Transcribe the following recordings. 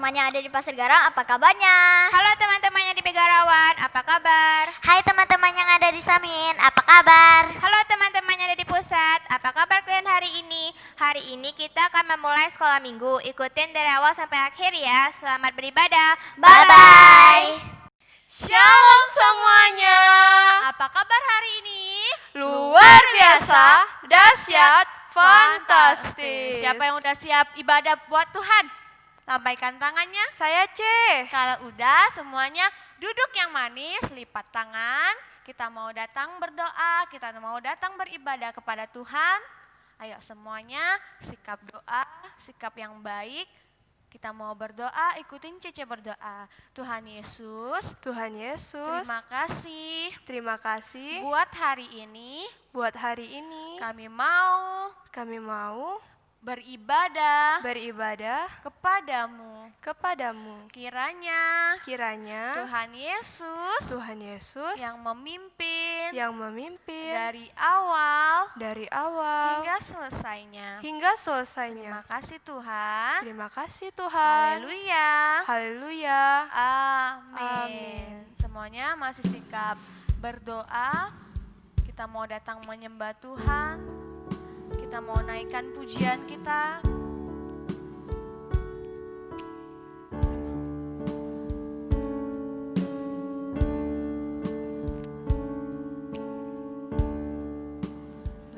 teman-temannya ada di Pasir Garang, apa kabarnya? Halo teman-temannya di Begarawan, apa kabar? Hai teman-teman yang ada di Samin, apa kabar? Halo teman-temannya ada di pusat, apa kabar kalian hari ini? Hari ini kita akan memulai sekolah minggu, ikutin dari awal sampai akhir ya. Selamat beribadah, Bye-bye. Shalom semuanya. Apa kabar hari ini? Luar biasa, dahsyat, fantastis. Siapa yang udah siap ibadah buat Tuhan? Lambaikan tangannya. Saya C. Kalau udah semuanya duduk yang manis, lipat tangan. Kita mau datang berdoa, kita mau datang beribadah kepada Tuhan. Ayo semuanya sikap doa, sikap yang baik. Kita mau berdoa, ikutin Cece berdoa. Tuhan Yesus, terima kasih buat hari ini. Kami mau beribadah kepadamu. Kiranya Tuhan Yesus yang memimpin dari awal hingga selesainya. Terima kasih Tuhan. Haleluya. Amin. Semuanya masih sikap berdoa. Kita mau datang menyembah Tuhan. Kita mau naikkan pujian kita.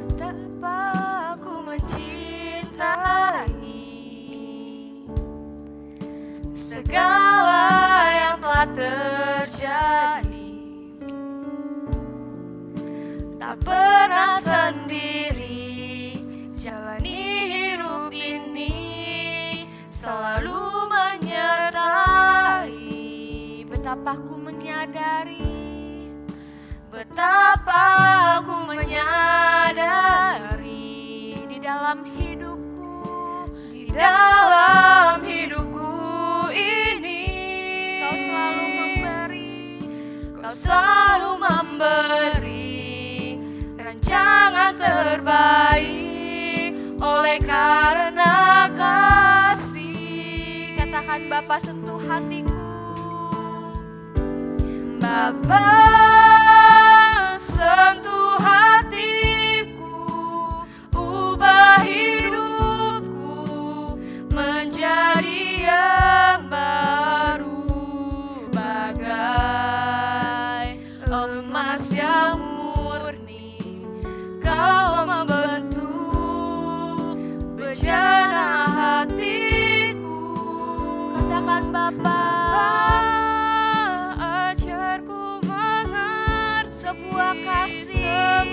Betapa aku mencintai segala yang telah terjadi. Tak pernah sendiri jalani hidup ini, selalu menyertai. Betapa aku menyadari di dalam hidupku ini Kau selalu memberi rancangan terbaik oleh karena kasih. Katakan Bapa sentuh hatiku, Bapa sentuh hatiku, ubah hidupku menjadi yang baru, bagai emas yang murni. Kau membentuk bejana hatiku. Katakan Bapa, ajarku mengerti sebuah kasih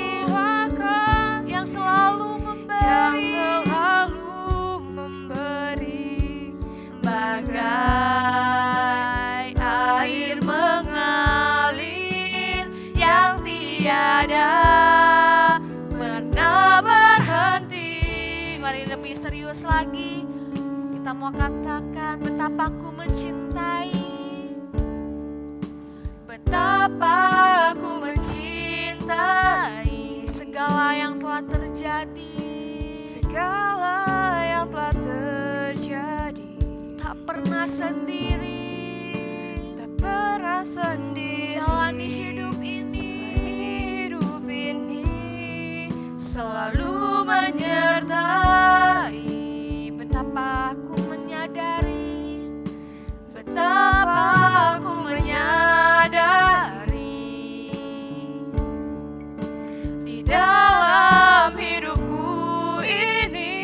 yang selalu memberi, bagai air mengalir yang tiada pernah berhenti. Mari lebih serius lagi, kita mau katakan betapa aku mencintai. Betapa aku mencintai segala yang telah terjadi. Tak pernah sendiri jalani hidup ini, selalu menyertai. Betapa aku menyadari di dalam hidupku ini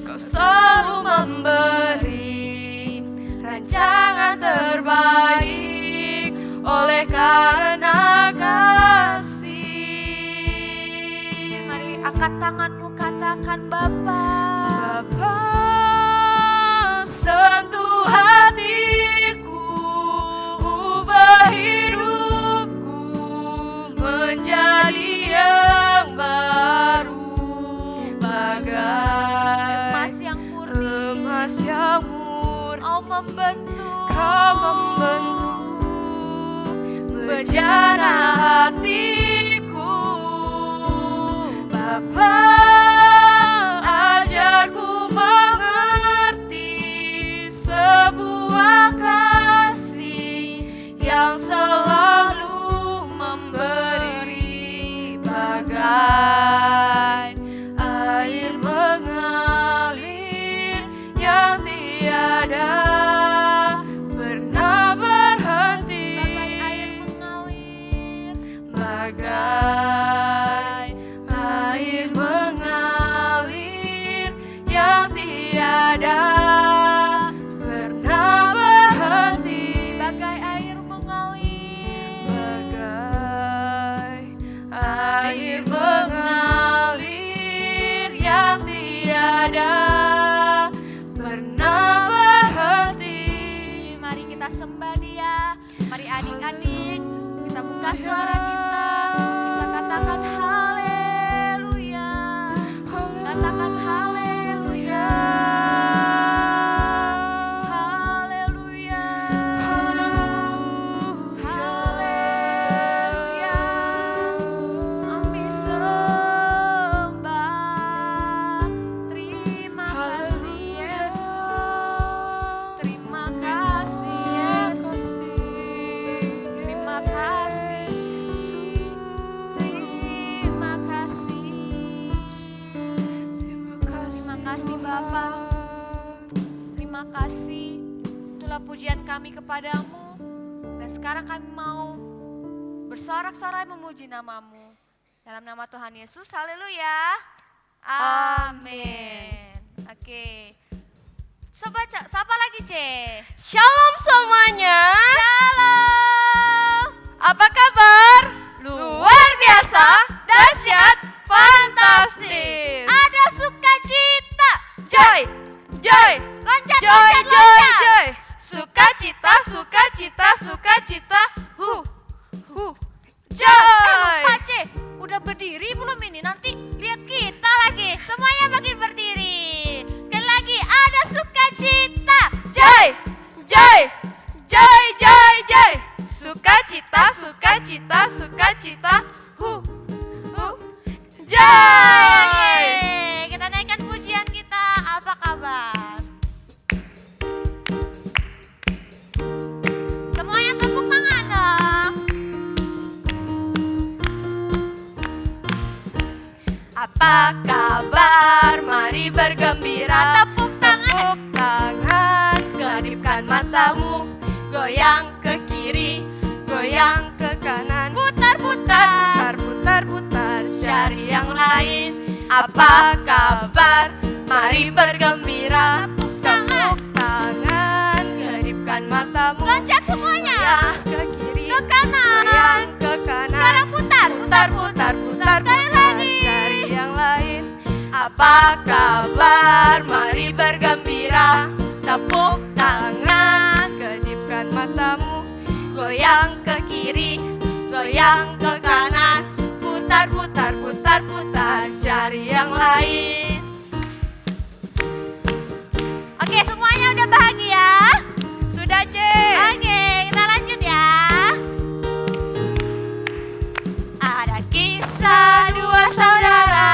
Kau selalu memberi rancangan terbaik oleh karena kasih. Mari angkat tanganmu, katakan Bapa sentuh hatiku, ubah hidupku menjadi yang baru, bagai emas yang murni. Kau membentuk bejana hatiku. Bapa, ajarku mengerti Mari adik-adik, kita buka suara kita katakan haleluya. Katakan haleluya. Haleluya. Haleluya. Kami sembah. Terima kasih Yesus. Terima kasih Yesus. Terima kasih. Terima kasih. Terima kasih Bapa. Terima kasih. Itulah pujian kami kepadamu. Dan sekarang kami mau bersorak-sorai memuji namamu. Dalam nama Tuhan Yesus, haleluya. Amin. Oke. Siapa lagi, C? Shalom semuanya. Shalom. Apa kabar? Luar biasa, dahsyat, fantastis. Ada sukacita. Joy, joy, Loncat, joy, loncat, joy, loncat. joy. Sukacita, sukacita, sukacita. Joy. Lupa, C. Udah berdiri belum ini? Nanti lihat kita lagi. Semuanya makin berdiri. Sekali lagi, ada sukacita. Joy, joy, joy, joy, joy. Sukacita, sukacita, sukacita. Joy. Oke, kita naikkan pujian kita. Apa kabar? Semuanya tepuk tangan dong. Apa kabar? Mari bergembira. Tepuk tangan. Tepuk tangan, kedipkan matamu. Goyang ke kiri, goyang ke kanan. Putar-putar. Putar, cari yang lain. Apa kabar? Mari bergembira. Tepuk tangan, kedipkan matamu. Loncat semuanya. Goyang ke kiri, Ke kanan. goyang ke kanan. Sekarang putar. Putar, Sekali lagi. cari yang lain. Apa kabar? Mari bergembira. Tepuk tangan, kedipkan matamu. Goyang ke kiri, goyang ke kanan. Putar, cari yang lain. Oke, semuanya udah bahagia? Sudah, C. Oke, kita lanjut ya. Ada kisah dua saudara,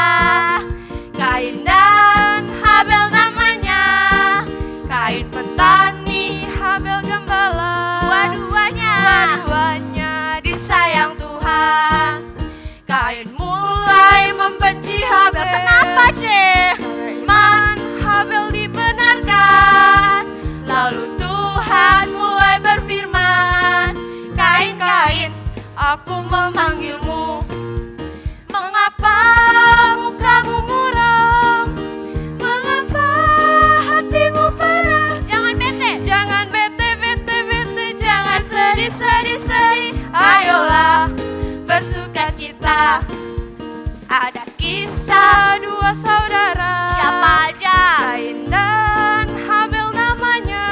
Kain dan Habel namanya. Kain petani, Habel gembala. Dua-duanya disayang Tuhan. Kain mulai membenci Habel. Kenapa, C? Iman Habel dibenarkan. Lalu Tuhan mulai berfirman, Kain, aku memanggilmu. Mengapa mukamu muram? Mengapa hatimu panas? Jangan bete. Jangan bete, jangan sedih. Ayolah bersukacita. Ada kisah dua saudara. Siapa aja? Kain dan Habel namanya.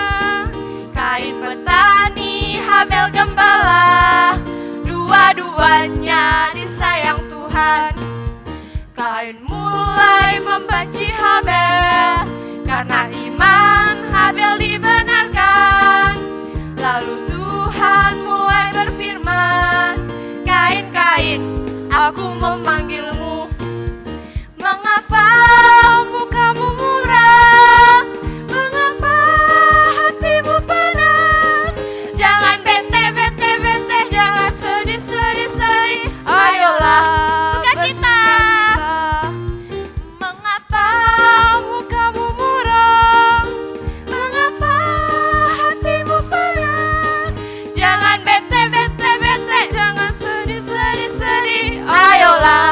Kain petani, Habel gembala. Dua-duanya disayang Tuhan. Kain mulai membenci Habel karena iman Habel dibenarkan. Lalu Tuhan mulai berfirman, Kain, aku memanggilmu. Mengapa mukamu muram? Mengapa hatimu panas? Jangan bete, jangan sedih. Ayolah Sukacita. Mengapa mukamu muram? Mengapa hatimu panas? Jangan bete, jangan sedih. Ayolah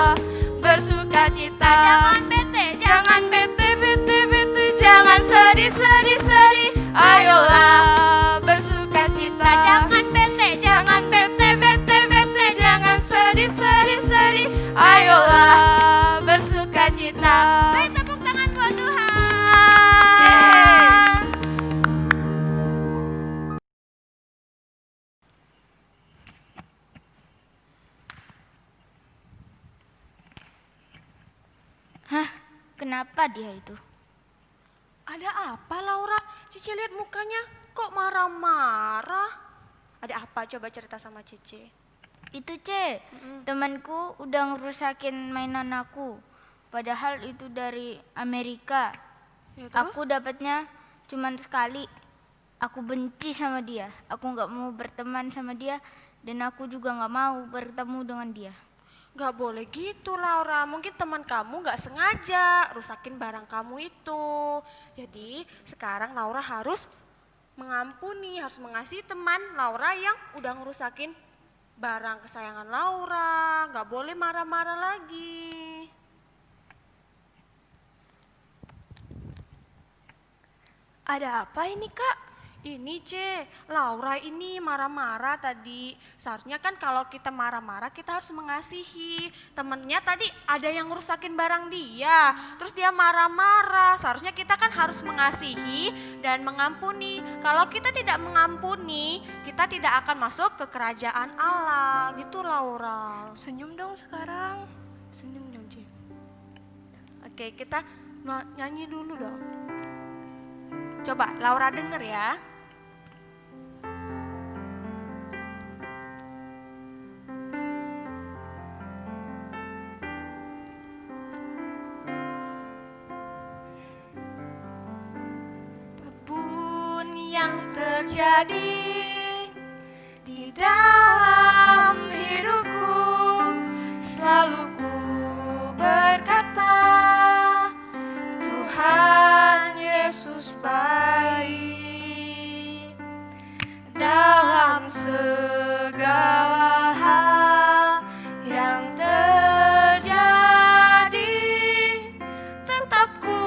Kenapa dia itu? Ada apa Laura? Cici lihat mukanya kok marah-marah. Ada apa? Coba cerita sama Cici. Itu temanku udah ngerusakin mainan aku. Padahal itu dari Amerika. Ya, terus? Aku dapatnya cuman sekali. Aku benci sama dia. Aku nggak mau berteman sama dia dan aku juga nggak mau bertemu dengan dia. Gak boleh gitu Laura, mungkin teman kamu gak sengaja rusakin barang kamu itu. Jadi sekarang Laura harus mengampuni, harus mengasihi teman Laura yang udah ngerusakin barang kesayangan Laura. Gak boleh marah-marah lagi. Ada apa ini Kak? Ini Laura ini marah-marah tadi. Seharusnya kan kalau kita marah-marah kita harus mengasihi. Temennya tadi ada yang ngerusakin barang dia, terus dia marah-marah. Seharusnya kita kan harus mengasihi dan mengampuni. Kalau kita tidak mengampuni, kita tidak akan masuk ke kerajaan Allah. Gitu Laura. Senyum dong sekarang. Senyum dong Oke, kita nyanyi dulu dong. Coba Laura denger ya. Apapun yang terjadi di dalam hidupku, selalu ku berkata, Tuhan Yesus baik. Dalam segala hal yang terjadi, tetap ku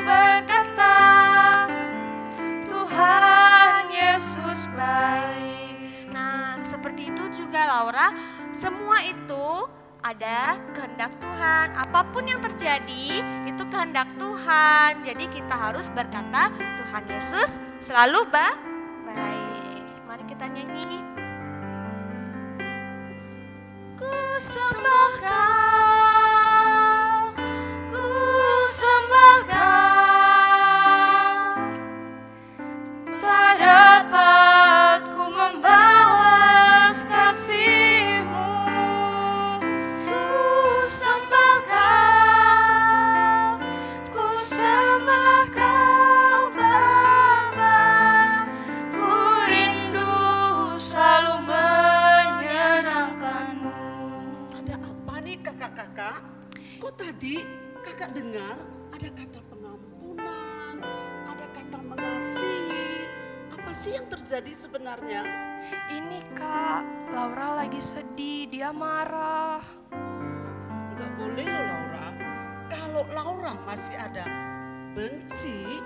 berkata, Tuhan Yesus baik. Nah, seperti itu juga Laura, semua itu ada kehendak Tuhan. Apapun yang terjadi, itu kehendak Tuhan. Jadi kita harus berkata, Tuhan Yesus selalu baik. Mari kita nyanyi. Ku sembah Kau, Ku sembah Kau, tak dapat ku membalas kasih-Mu. Ku sembah Kau, ku sembah Kau Bapa. Ku rindu selalu menyenangkan-Mu. Ada apa nih kakak-kakak? Kok tadi kakak dengar ada kata pengampunan, ada kata mengasihi. Apa sih yang terjadi sebenarnya? Ini Kak, Laura lagi sedih, dia marah. Enggak boleh loh Laura. Kalau Laura masih ada benci,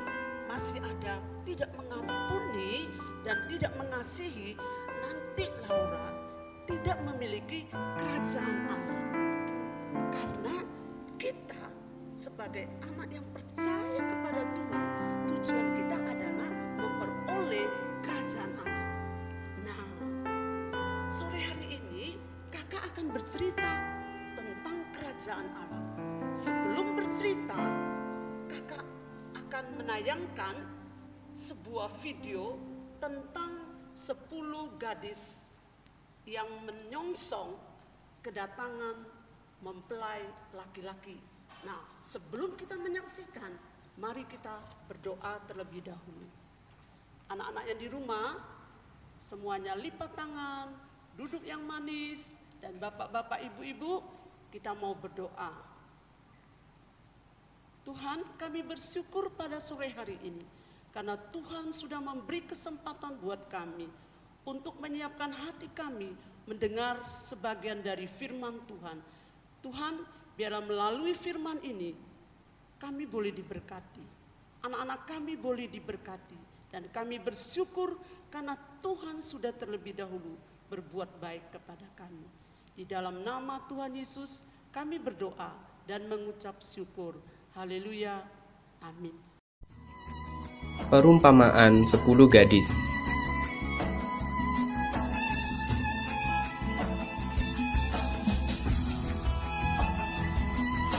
masih ada tidak mengampuni dan tidak mengasihi, nanti Laura tidak memiliki kerajaan Allah. Karena kita sebagai anak yang percaya kepada Tuhan, tujuan kita adalah memperoleh kerajaan Allah. Nah, sore hari ini kakak akan bercerita tentang kerajaan Allah. Sebelum bercerita, kakak akan menayangkan sebuah video tentang 10 gadis yang menyongsong kedatangan mempelai laki-laki. Nah, sebelum kita menyaksikan, mari kita berdoa terlebih dahulu. Anak-anak yang di rumah, semuanya lipat tangan, duduk yang manis, dan bapak-bapak, ibu-ibu, kita mau berdoa. Tuhan, kami bersyukur pada sore hari ini, karena Tuhan sudah memberi kesempatan buat kami untuk menyiapkan hati kami mendengar sebagian dari firman Tuhan. Tuhan, biarlah melalui firman ini kami boleh diberkati, anak-anak kami boleh diberkati, dan kami bersyukur karena Tuhan sudah terlebih dahulu berbuat baik kepada kami. Di dalam nama Tuhan Yesus kami berdoa dan mengucap syukur. Haleluya, amin. Perumpamaan 10 gadis.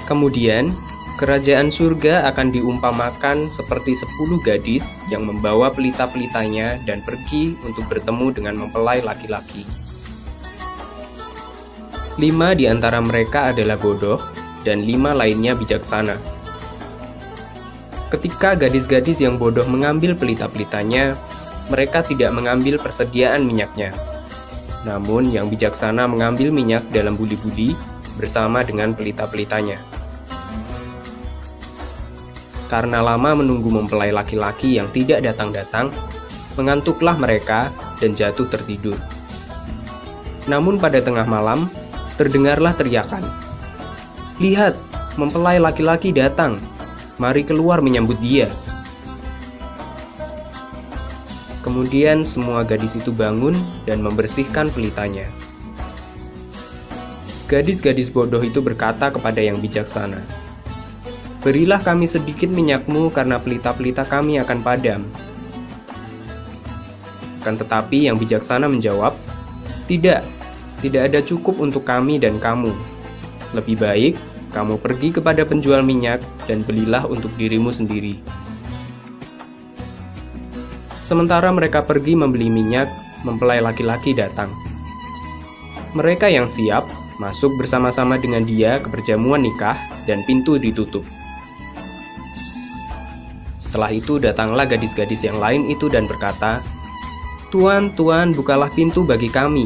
Kemudian Kerajaan surga akan diumpamakan seperti 10 gadis yang membawa pelita-pelitanya dan pergi untuk bertemu dengan mempelai laki-laki. 5 di antara mereka adalah bodoh, dan 5 lainnya bijaksana. Ketika gadis-gadis yang bodoh mengambil pelita-pelitanya, mereka tidak mengambil persediaan minyaknya. Namun yang bijaksana mengambil minyak dalam buli-buli bersama dengan pelita-pelitanya. Karena lama menunggu mempelai laki-laki yang tidak datang-datang, mengantuklah mereka dan jatuh tertidur. Namun pada tengah malam, terdengarlah teriakan, "Lihat, mempelai laki-laki datang, mari keluar menyambut dia." Kemudian semua gadis itu bangun dan membersihkan pelitanya. Gadis-gadis bodoh itu berkata kepada yang bijaksana, "Berilah kami sedikit minyakmu karena pelita-pelita kami akan padam." Akan tetapi yang bijaksana menjawab, "Tidak, tidak ada cukup untuk kami dan kamu. Lebih baik kamu pergi kepada penjual minyak dan belilah untuk dirimu sendiri." Sementara mereka pergi membeli minyak, mempelai laki-laki datang. Mereka yang siap masuk bersama-sama dengan dia ke perjamuan nikah dan pintu ditutup. Setelah itu datanglah gadis-gadis yang lain itu dan berkata, "Tuan, Tuan, bukalah pintu bagi kami."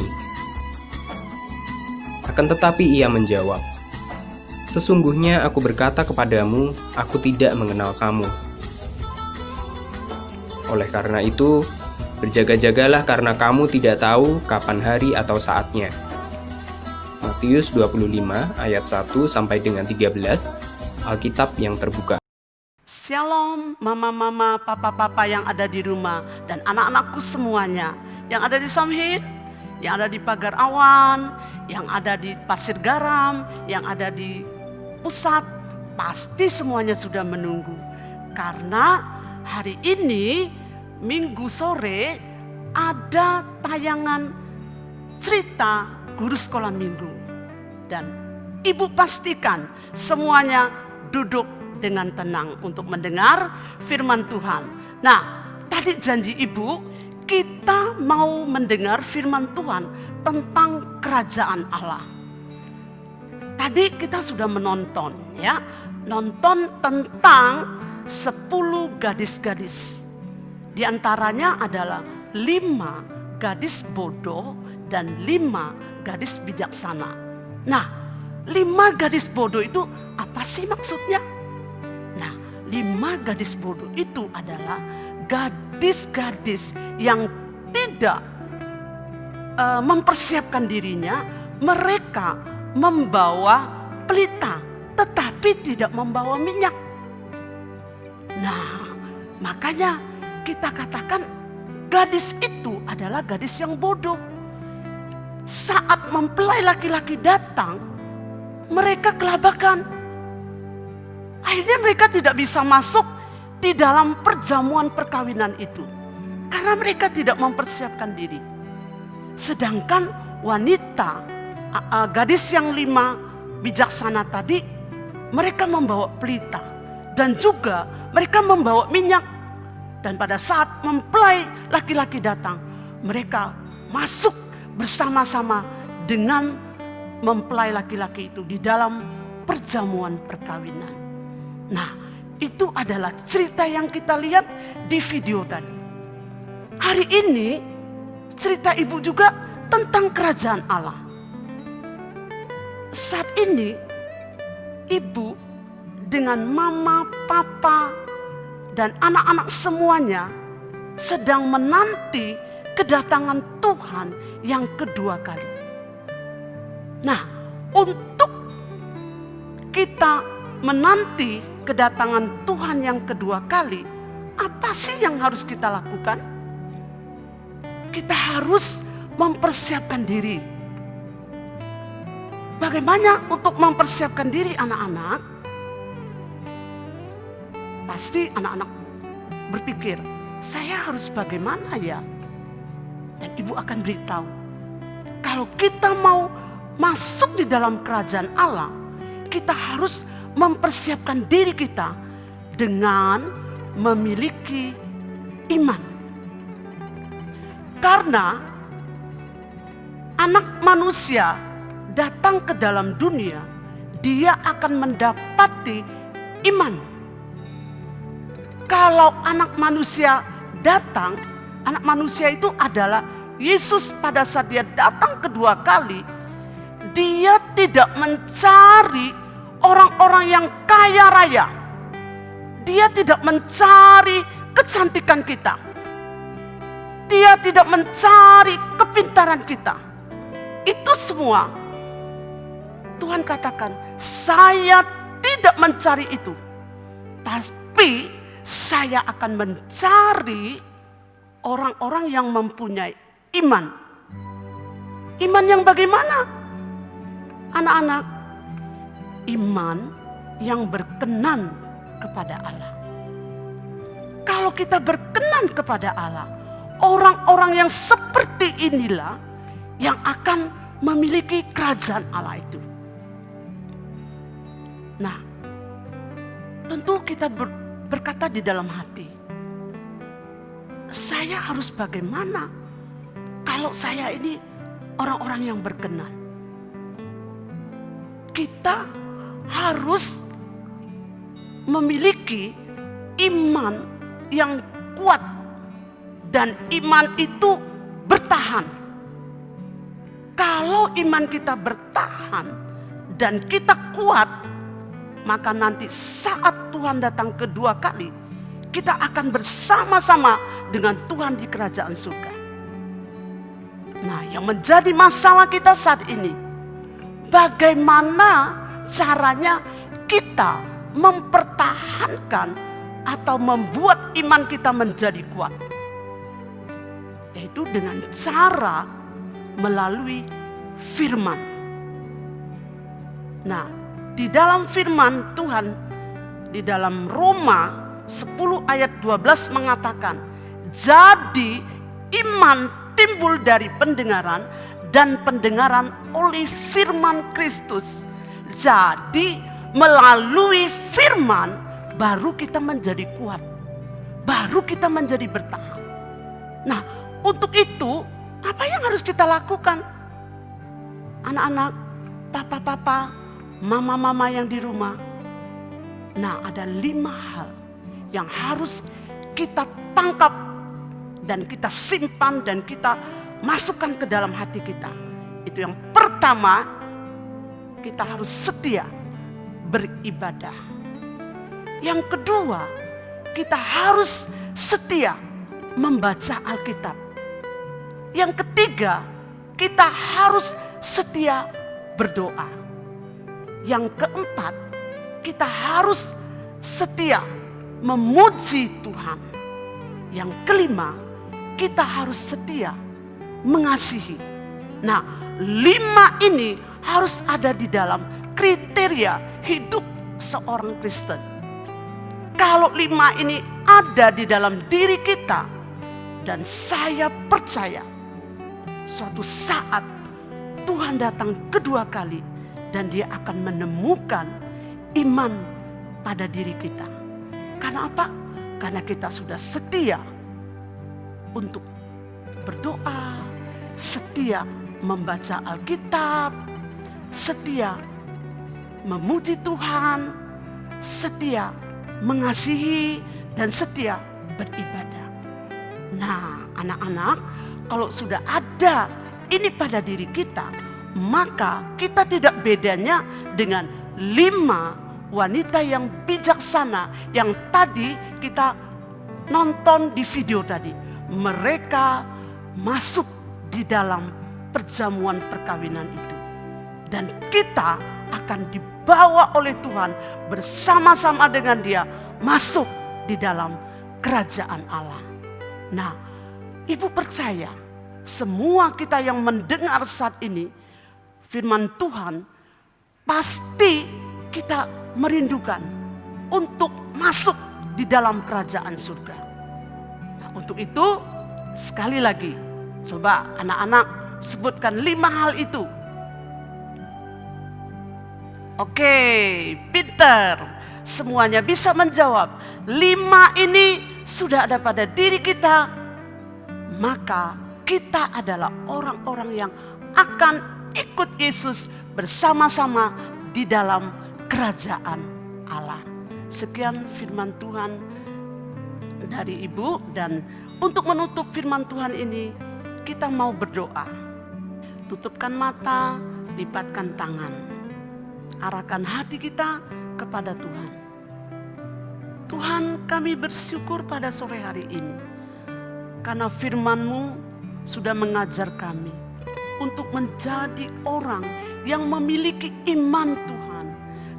Akan tetapi ia menjawab, "Sesungguhnya aku berkata kepadamu, aku tidak mengenal kamu." Oleh karena itu, berjaga-jagalah karena kamu tidak tahu kapan hari atau saatnya. Matius 25 ayat 1 sampai dengan 13, Alkitab yang terbuka. Shalom mama-mama, papa-papa yang ada di rumah dan anak-anakku semuanya yang ada di Samhit, yang ada di Pagar Awan, yang ada di Pasir Garam, yang ada di pusat, pasti semuanya sudah menunggu. Karena hari ini Minggu sore ada tayangan cerita guru sekolah minggu. Dan ibu pastikan semuanya duduk dengan tenang untuk mendengar firman Tuhan. Nah, tadi janji ibu, kita mau mendengar firman Tuhan tentang kerajaan Allah. Tadi kita sudah menonton ya, nonton tentang 10 gadis-gadis. Di antaranya adalah 5 gadis bodoh dan 5 gadis bijaksana. Nah, 5 gadis bodoh itu apa sih maksudnya? Nah, 5 gadis bodoh itu adalah gadis-gadis yang tidak mempersiapkan dirinya. Mereka membawa pelita, tetapi tidak membawa minyak. Nah, makanya kita katakan gadis itu adalah gadis yang bodoh. Saat mempelai laki-laki datang, mereka kelabakan. Akhirnya mereka tidak bisa masuk di dalam perjamuan perkawinan itu. Karena mereka tidak mempersiapkan diri. Sedangkan wanita, gadis yang 5 bijaksana tadi, mereka membawa pelita. Dan juga mereka membawa minyak. Dan pada saat mempelai laki-laki datang, mereka masuk bersama-sama dengan mempelai laki-laki itu di dalam perjamuan perkawinan. Nah, itu adalah cerita yang kita lihat di video tadi. Hari ini cerita ibu juga tentang kerajaan Allah. Saat ini ibu dengan mama, papa, dan anak-anak semuanya sedang menanti kedatangan Tuhan yang kedua kali. Nah, untuk kita menanti kedatangan Tuhan yang kedua kali, apa sih yang harus kita lakukan? Kita harus mempersiapkan diri. Bagaimana untuk mempersiapkan diri anak-anak? Pasti anak-anak berpikir, saya harus bagaimana ya? Dan ibu akan beritahu, kalau kita mau masuk di dalam kerajaan Allah, kita harus mempersiapkan diri kita dengan memiliki iman. Karena anak manusia datang ke dalam dunia, dia akan mendapati iman. Kalau anak manusia datang, anak manusia itu adalah Yesus. Pada saat dia datang kedua kali, dia tidak mencari orang-orang yang kaya raya. Dia tidak mencari kecantikan kita. Dia tidak mencari kepintaran kita. Itu semua Tuhan katakan, saya tidak mencari itu. Tapi saya akan mencari orang-orang yang mempunyai iman. Iman yang bagaimana? Anak-anak, iman yang berkenan kepada Allah. Kalau kita berkenan kepada Allah, orang-orang yang seperti inilah yang akan memiliki kerajaan Allah itu. Nah, tentu kita berkata di dalam hati, saya harus bagaimana kalau saya ini orang-orang yang berkenan? Kita harus memiliki iman yang kuat, dan iman itu bertahan. Kalau iman kita bertahan dan kita kuat, maka nanti saat Tuhan datang kedua kali, kita akan bersama-sama dengan Tuhan di kerajaan surga. Nah, yang menjadi masalah kita saat ini, bagaimana caranya kita mempertahankan atau membuat iman kita menjadi kuat? Yaitu dengan cara melalui firman. Nah, di dalam firman Tuhan, di dalam Roma 10 ayat 12 mengatakan, jadi iman timbul dari pendengaran, dan pendengaran oleh firman Kristus. Jadi melalui firman baru kita menjadi kuat, baru kita menjadi bertahan. Nah, untuk itu apa yang harus kita lakukan? Anak-anak, papa-papa, mama-mama yang di rumah. Nah, ada 5 hal yang harus kita tangkap dan kita simpan dan kita masukkan ke dalam hati kita. Itu yang pertama, kita harus setia beribadah. Yang kedua, kita harus setia membaca Alkitab. Yang ketiga, kita harus setia berdoa. Yang keempat, kita harus setia memuji Tuhan. Yang kelima, kita harus setia mengasihi. Nah, 5 ini harus ada di dalam kriteria hidup seorang Kristen. Kalau 5 ini ada di dalam diri kita, dan saya percaya suatu saat Tuhan datang kedua kali dan dia akan menemukan iman pada diri kita. Karena apa? Karena kita sudah setia untuk berdoa, setia membaca Alkitab, setia memuji Tuhan, setia mengasihi, dan setia beribadah. Nah, anak-anak, kalau sudah ada ini pada diri kita, maka kita tidak bedanya dengan 5 wanita yang bijaksana yang tadi kita nonton di video tadi. Mereka masuk di dalam perjamuan perkawinan itu. Dan kita akan dibawa oleh Tuhan bersama-sama dengan dia masuk di dalam kerajaan Allah. Nah, Ibu percaya semua kita yang mendengar saat ini firman Tuhan, pasti kita merindukan untuk masuk di dalam kerajaan surga. Nah, untuk itu sekali lagi, coba anak-anak sebutkan 5 hal itu. Oke, pinter. Semuanya bisa menjawab. 5 ini sudah ada pada diri kita. Maka kita adalah orang-orang yang akan ikut Yesus bersama-sama di dalam kerajaan Allah. Sekian firman Tuhan dari Ibu, dan untuk menutup firman Tuhan ini kita mau berdoa. Tutupkan mata, lipatkan tangan. Arahkan hati kita kepada Tuhan. Tuhan, kami bersyukur pada sore hari ini karena firman-Mu sudah mengajar kami untuk menjadi orang yang memiliki iman Tuhan.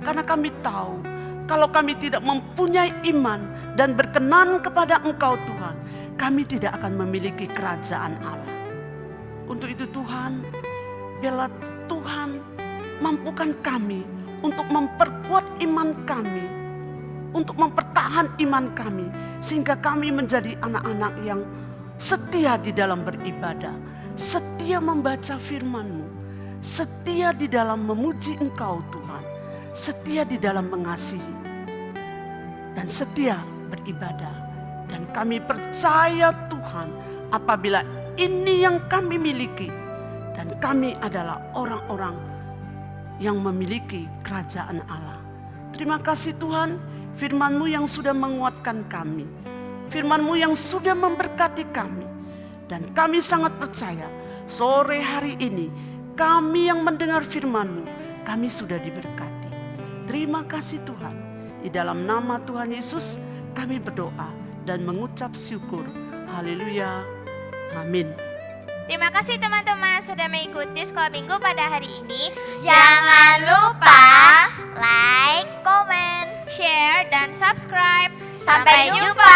Karena kami tahu kalau kami tidak mempunyai iman dan berkenan kepada Engkau Tuhan, kami tidak akan memiliki kerajaan Allah. Untuk itu Tuhan, biarlah Tuhan mampukan kami untuk memperkuat iman kami, untuk mempertahan iman kami, sehingga kami menjadi anak-anak yang setia di dalam beribadah, setia membaca firman-Mu, setia di dalam memuji Engkau Tuhan, setia di dalam mengasihi, dan setia beribadah. Dan kami percaya Tuhan, apabila ini yang kami miliki, dan kami adalah orang-orang yang memiliki kerajaan Allah. Terima kasih Tuhan, firman-Mu yang sudah menguatkan kami, firman-Mu yang sudah memberkati kami. Dan kami sangat percaya sore hari ini kami yang mendengar firman-Mu, kami sudah diberkati. Terima kasih Tuhan. Di dalam nama Tuhan Yesus kami berdoa dan mengucap syukur. Haleluya. Amin. Terima kasih teman-teman sudah mengikuti sekolah minggu pada hari ini. Jangan lupa like, komen, Share dan subscribe. Sampai jumpa.